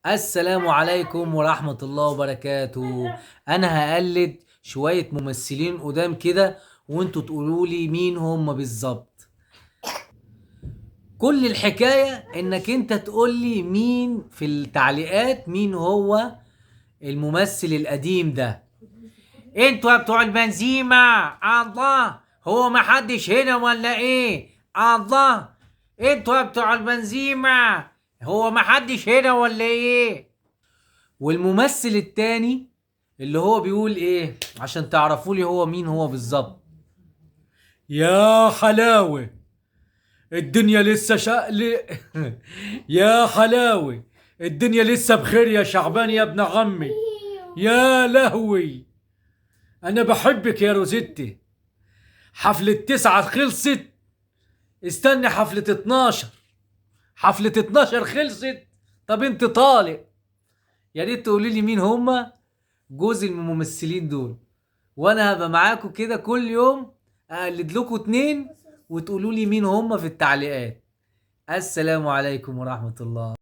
السلام عليكم ورحمة الله وبركاته. أنا هقلد شوية ممثلين قدام كده، وانتوا تقولوا لي مين هم بالظبط. كل الحكاية انك انت تقول لي مين في التعليقات، مين هو الممثل القديم ده. انتوا يا بتوع البنزيمة، الله، هو ما حدش هنا ولا ايه؟ الله، انتوا يا بتوع البنزيمة، هو ما حدش هنا ولا ايه؟ والممثل التاني اللي هو بيقول ايه عشان تعرفوا لي هو مين هو بالظبط. يا حلاوة، الدنيا لسه يا حلاوة، الدنيا لسه بخير يا شعبان يا ابن عمي. يا لهوي، انا بحبك يا روزيتي. حفلة 9 خلصت، استني حفلة 12. حفلة 12 خلصت. طب انت طالق؟ يا ريت تقولي لي مين هما جوز الممثلين دول، وانا هبقى معاكم كده كل يوم اقلد لكم اتنين وتقولوا لي مين هم في التعليقات. السلام عليكم ورحمة الله.